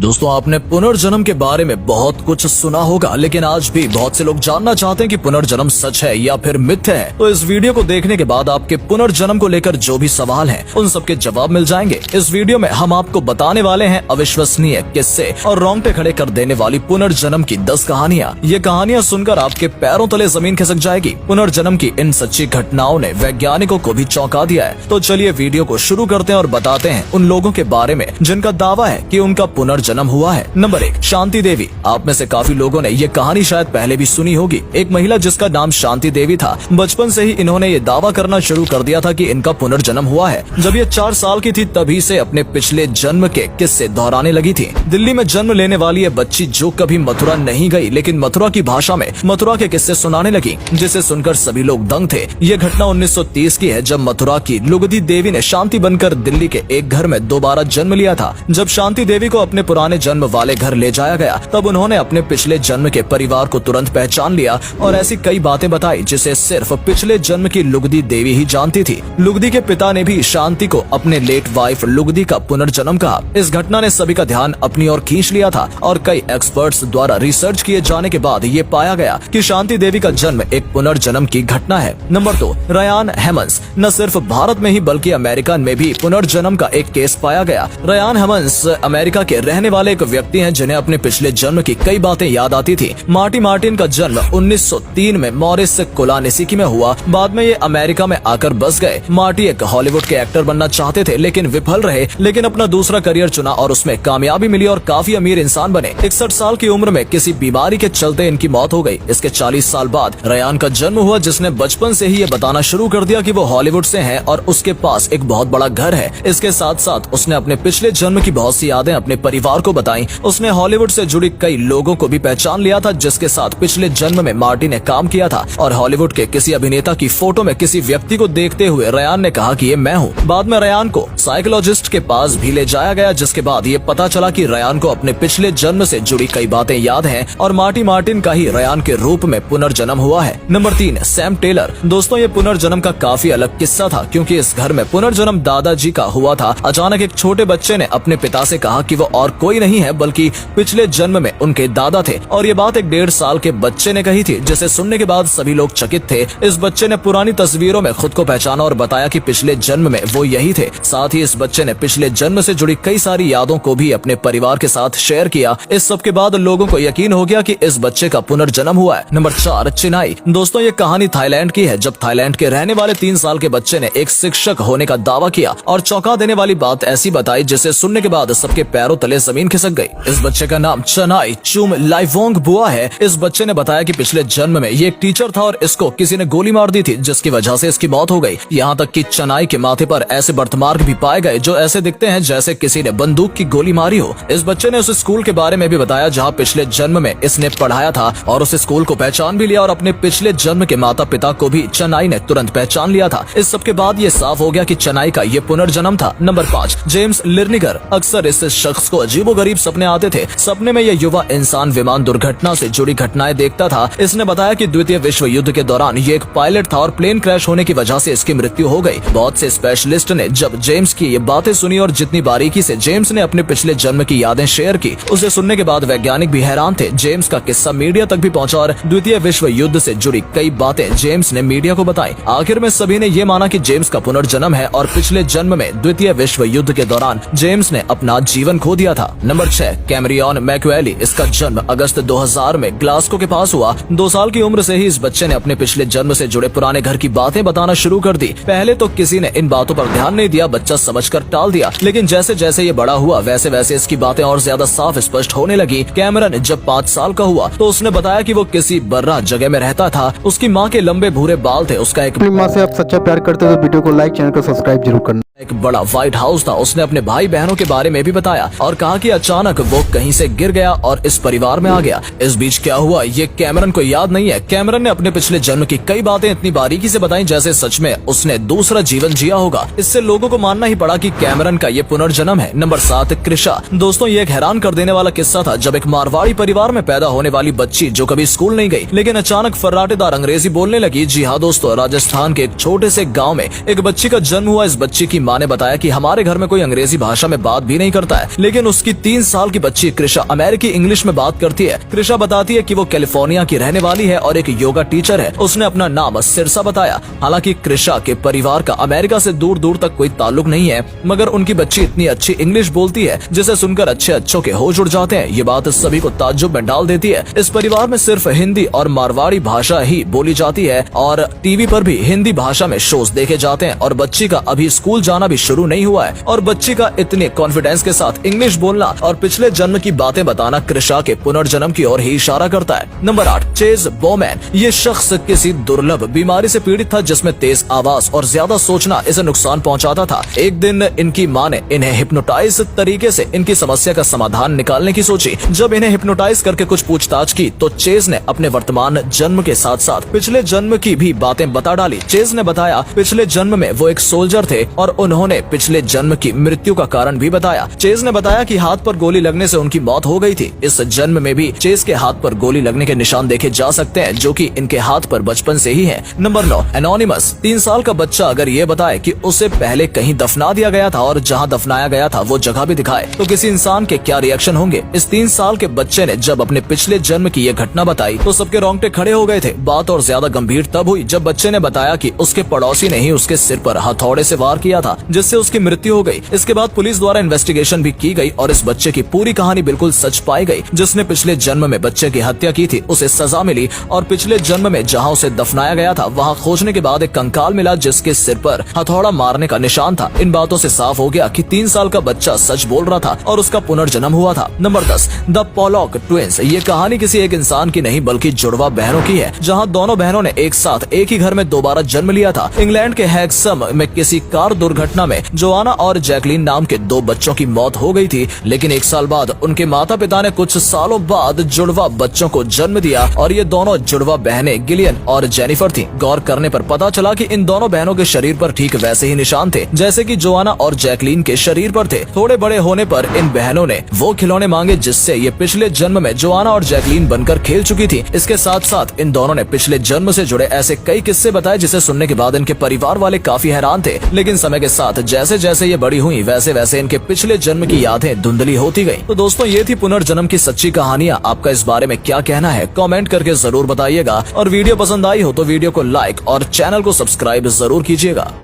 दोस्तों, आपने पुनर्जन्म के बारे में बहुत कुछ सुना होगा, लेकिन आज भी बहुत से लोग जानना चाहते हैं कि पुनर्जन्म सच है या फिर मिथ्या है। तो इस वीडियो को देखने के बाद आपके पुनर्जन्म को लेकर जो भी सवाल हैं, उन सबके जवाब मिल जाएंगे। इस वीडियो में हम आपको बताने वाले हैं अविश्वसनीय किस्से और रोंगटे खड़े कर देने वाली पुनर्जन्म की 10 कहानियाँ। ये कहानियाँ सुनकर आपके पैरों तले जमीन खिसक जाएगी। पुनर्जन्म की इन सच्ची घटनाओं ने वैज्ञानिकों को भी चौंका दिया है। तो चलिए वीडियो को शुरू करते हैं और बताते हैं उन लोगों के बारे में जिनका दावा है कि उनका पुनर्जन्म हुआ है। नंबर 1, शांति देवी। आप में से काफी लोगों ने ये कहानी शायद पहले भी सुनी होगी। एक महिला जिसका नाम शांति देवी था, बचपन से ही इन्होंने ये दावा करना शुरू कर दिया था कि इनका पुनर्जन्म हुआ है। जब ये 4 साल की थी तभी से अपने पिछले जन्म के किस्से दोहराने लगी थी। दिल्ली में जन्म लेने वाली ये बच्ची जो कभी मथुरा नहीं गई, लेकिन मथुरा की भाषा में मथुरा के किस्से सुनाने लगी, जिसे सुनकर सभी लोग दंग थे। ये घटना 1930 की है, जब मथुरा की लुगदी देवी ने शांति बनकर दिल्ली के एक घर में दोबारा जन्म लिया था। जब शांति देवी को अपने पुराने जन्म वाले घर ले जाया गया, तब उन्होंने अपने पिछले जन्म के परिवार को तुरंत पहचान लिया और ऐसी कई बातें बताई जिसे सिर्फ पिछले जन्म की लुगदी देवी ही जानती थी। लुगदी के पिता ने भी शांति को अपने लेट वाइफ लुगदी का पुनर्जन्म कहा। इस घटना ने सभी का ध्यान अपनी ओर खींच लिया था और कई एक्सपर्ट्स द्वारा रिसर्च किए जाने के बाद ये पाया गया कि शांति देवी का जन्म एक पुनर्जन्म की घटना है। Number 2, Ryan हेमंस। न सिर्फ भारत में ही बल्कि अमेरिका में भी पुनर्जन्म का एक केस पाया गया। रयान हेमंस अमेरिका के रहने वाले एक व्यक्ति हैं जिन्हें अपने पिछले जन्म की कई बातें याद आती थी। मार्टी मार्टिन का जन्म 1903 में मॉरिस कोलानेसिकी में हुआ। बाद में ये अमेरिका में आकर बस गए। मार्टी एक हॉलीवुड के एक्टर बनना चाहते थे, लेकिन विफल रहे, लेकिन अपना दूसरा करियर चुना और उसमें कामयाबी मिली और काफी अमीर इंसान बने। 61 साल की उम्र में किसी बीमारी के चलते इनकी मौत हो गई। इसके 40 साल बाद रयान का जन्म हुआ, जिसने बचपन से ही ये बताना शुरू कर दिया कि वो हॉलीवुड से है और उसके पास एक बहुत बड़ा घर है। इसके साथ साथ उसने अपने पिछले जन्म की बहुत सी यादें अपने परिवार को बताई। उसने हॉलीवुड से जुड़ी कई लोगों को भी पहचान लिया था जिसके साथ पिछले जन्म में मार्टी ने काम किया था, और हॉलीवुड के किसी अभिनेता की फोटो में किसी व्यक्ति को देखते हुए रयान ने कहा कि ये मैं हूँ। बाद में रयान को साइकोलॉजिस्ट के पास भी ले जाया गया, जिसके बाद ये पता चला कि रयान को अपने पिछले जन्म से जुड़ी कई बातें याद हैं और मार्टी मार्टिन का ही रयान के रूप में पुनर्जन्म हुआ है। Number 3, Sam Taylor. दोस्तों, ये पुनर्जन्म का काफी अलग किस्सा था, क्योंकि इस घर में पुनर्जन्म दादाजी का हुआ था। अचानक एक छोटे बच्चे ने अपने पिता से कहा कि वो और कोई नहीं है बल्कि पिछले जन्म में उनके दादा थे, और ये बात एक 1.5 साल के बच्चे ने कही थी, जिसे सुनने के बाद सभी लोग चकित थे। इस बच्चे ने पुरानी तस्वीरों में खुद को पहचाना और बताया कि पिछले जन्म में वो यही थे। साथ ही इस बच्चे ने पिछले जन्म से जुड़ी कई सारी यादों को भी अपने परिवार के साथ शेयर किया। इस सब के बाद लोगों को यकीन हो गया कि इस बच्चे का पुनर्जन्म हुआ है। नंबर 4, चिनाई। दोस्तों, ये कहानी थाईलैंड की है, जब थाईलैंड के रहने वाले 3 साल के बच्चे ने एक शिक्षक होने का दावा किया और चौंका देने वाली बात ऐसी बताई जिसे सुनने के बाद सबके पैरों तले जमीन खिसक गई। इस बच्चे का नाम चनाई चुम लाइवोंग बुआ है। इस बच्चे ने बताया कि पिछले जन्म में ये एक टीचर था और इसको किसी ने गोली मार दी थी, जिसकी वजह से इसकी मौत हो गई। यहाँ तक कि चनाई के माथे पर ऐसे बर्थमार्क भी पाए गए जो ऐसे दिखते हैं जैसे किसी ने बंदूक की गोली मारी हो। इस बच्चे ने उस स्कूल के बारे में भी बताया जहाँ पिछले जन्म में इसने पढ़ाया था, और उस स्कूल को पहचान भी लिया और अपने पिछले जन्म के माता पिता को भी चनाई ने तुरंत पहचान लिया था। इस सब के बाद ये साफ हो गया कि चनाई का ये पुनर्जन्म था। Number 5, James Leininger. अक्सर इस शख्स को अजीबोगरीब सपने आते थे। सपने में यह युवा इंसान विमान दुर्घटना से जुड़ी घटनाएं देखता था। इसने बताया कि द्वितीय विश्व युद्ध के दौरान ये एक पायलट था और प्लेन क्रैश होने की वजह से इसकी मृत्यु हो गई। बहुत से स्पेशलिस्ट ने जब जेम्स की ये बातें सुनी और जितनी बारीकी से जेम्स ने अपने पिछले जन्म की यादें शेयर की, उसे सुनने के बाद वैज्ञानिक भी हैरान थे। जेम्स का किस्सा मीडिया तक भी पहुंचा और द्वितीय विश्व युद्ध से जुड़ी कई बातें जेम्स ने मीडिया को बताई। आखिर में सभी ने ये माना कि जेम्स का पुनर्जन्म है और पिछले जन्म में द्वितीय विश्व युद्ध के दौरान जेम्स ने अपना जीवन खो दिया था। Number 6, Cameron Macaulay. इसका जन्म अगस्त 2000 में ग्लासगो के पास हुआ। 2 साल की उम्र से ही इस बच्चे ने अपने पिछले जन्म से जुड़े पुराने घर की बातें बताना शुरू कर दी। पहले तो किसी ने इन बातों पर ध्यान नहीं दिया, बच्चा समझकर टाल दिया, लेकिन जैसे जैसे ये बड़ा हुआ वैसे वैसे इसकी बातें और ज्यादा साफ स्पष्ट होने लगी। कैमरन जब 5 साल का हुआ तो उसने बताया कि वो किसी बर्रा जगह में रहता था। उसकी माँ के लंबे भूरे बाल थे। उसका एक अपनी माँ से आप सच्चा प्यार करते हो तो वीडियो को लाइक, चैनल को सब्सक्राइब जरूर करना। एक बड़ा व्हाइट हाउस था। उसने अपने भाई बहनों के बारे में भी बताया और कहा कि अचानक वो कहीं से गिर गया और इस परिवार में आ गया। इस बीच क्या हुआ ये कैमरन को याद नहीं है। कैमरन ने अपने पिछले जन्म की कई बातें इतनी बारीकी से बताई जैसे सच में उसने दूसरा जीवन जिया होगा। इससे लोगों को मानना ही पड़ा कि कैमरन का ये पुनर्जन्म है। नंबर 7, कृषा। दोस्तों, ये एक हैरान कर देने वाला किस्सा था जब एक मारवाड़ी परिवार में पैदा होने वाली बच्ची जो कभी स्कूल नहीं गई लेकिन अचानक फर्राटेदार अंग्रेजी बोलने लगी। जी हाँ दोस्तों, राजस्थान के एक छोटे से गाँव में एक बच्ची का जन्म हुआ। इस बच्ची की माँ ने बताया कि हमारे घर में कोई अंग्रेजी भाषा में बात भी नहीं करता है, लेकिन उसकी 3 साल की बच्ची कृषा अमेरिकी इंग्लिश में बात करती है। कृषा बताती है कि वो कैलिफोर्निया की रहने वाली है और एक योगा टीचर है। उसने अपना नाम सिरसा बताया। हालांकि कृषा के परिवार का अमेरिका से दूर दूर तक कोई ताल्लुक नहीं है, मगर उनकी बच्ची इतनी अच्छी इंग्लिश बोलती है जिसे सुनकर अच्छों के होश उड़ जाते हैं। ये बात सभी को ताज्जुब में डाल देती है। इस परिवार में सिर्फ हिंदी और मारवाड़ी भाषा ही बोली जाती है और टीवी पर भी हिंदी भाषा में शोज देखे जाते हैं और बच्ची का अभी स्कूल जाना भी शुरू नहीं हुआ है और बच्ची का इतने कॉन्फिडेंस के साथ इंग्लिश बोलना और पिछले जन्म की बातें बताना कृषा के पुनर्जन्म की ओर ही इशारा करता है। Number 8, chase Bowman. ये शख्स किसी दुर्लभ बीमारी से पीड़ित था जिसमें तेज आवाज और ज्यादा सोचना इसे नुकसान पहुंचाता था। एक दिन इनकी मां ने इन्हें हिप्नोटाइज तरीके से इनकी समस्या का समाधान निकालने की सोची। जब इन्हें हिप्नोटाइज करके कुछ पूछताछ की तो चेज ने अपने वर्तमान जन्म के साथ साथ पिछले जन्म की भी बातें बता डाली। चेज ने बताया पिछले जन्म में वो एक सोल्जर थे और उन्होंने पिछले जन्म की मृत्यु का कारण भी बताया। चेज ने बताया कि हाथ पर गोली लगने से उनकी मौत हो गई थी। इस जन्म में भी चेज के हाथ पर गोली लगने के निशान देखे जा सकते हैं जो कि इनके हाथ पर बचपन से ही है। Number 9, anonymous. 3 साल का बच्चा अगर ये बताए कि उसे पहले कहीं दफना दिया गया था और जहाँ दफनाया गया था वो जगह भी दिखाए तो किसी इंसान के क्या रिएक्शन होंगे। इस 3 साल के बच्चे ने जब अपने पिछले जन्म की ये घटना बताई तो सबके रोंगटे खड़े हो गए थे। बात और ज्यादा गंभीर तब हुई जब बच्चे ने बताया कि उसके पड़ोसी ने ही उसके सिर पर हथौड़े से वार किया था जिससे उसकी मृत्यु हो गई। इसके बाद पुलिस द्वारा इन्वेस्टिगेशन भी की गई और इस बच्चे की पूरी कहानी बिल्कुल सच पाई गई। जिसने पिछले जन्म में बच्चे की हत्या की थी उसे सजा मिली और पिछले जन्म में जहाँ उसे दफनाया गया था वहाँ खोजने के बाद एक कंकाल मिला जिसके सिर पर हथौड़ा मारने का निशान था। इन बातों से साफ हो गया कि 3 साल का बच्चा सच बोल रहा था और उसका पुनर्जन्म हुआ था। Number 10, the Pollock twins. ये कहानी किसी एक इंसान की नहीं बल्कि जुड़वा बहनों की है जहाँ दोनों बहनों ने एक साथ एक ही घर में दोबारा जन्म लिया था। इंग्लैंड के हैक्सम में किसी कार दुर्घटना में जोआना और जैकलीन नाम के 2 बच्चों की मौत हो गई थी, लेकिन 1 साल बाद उनके माता पिता ने कुछ सालों बाद जुड़वा बच्चों को जन्म दिया और ये दोनों जुड़वा बहनें गिलियन और जेनिफर थी। गौर करने पर पता चला कि इन दोनों बहनों के शरीर पर ठीक वैसे ही निशान थे जैसे कि जोआना और जैकलीन के शरीर पर थे। थोड़े बड़े होने पर इन बहनों ने वो खिलौने मांगे जिससे ये पिछले जन्म में जोआना और जैकलीन बनकर खेल चुकी थी। इसके साथ साथ इन दोनों ने पिछले जन्म से जुड़े ऐसे कई किस्से बताए जिसे सुनने के बाद इनके परिवार वाले काफी हैरान थे, लेकिन समय के साथ जैसे जैसे ये बड़ी हुई वैसे वैसे इनके पिछले जन्म की यादें धुंधली होती गयी। तो दोस्तों ये थी पुनर्जन्म की सच्ची कहानियां। आपका इस बारे में क्या कहना है कमेंट करके जरूर बताइएगा और वीडियो पसंद आई हो तो वीडियो को लाइक और चैनल को सब्सक्राइब जरूर कीजिएगा।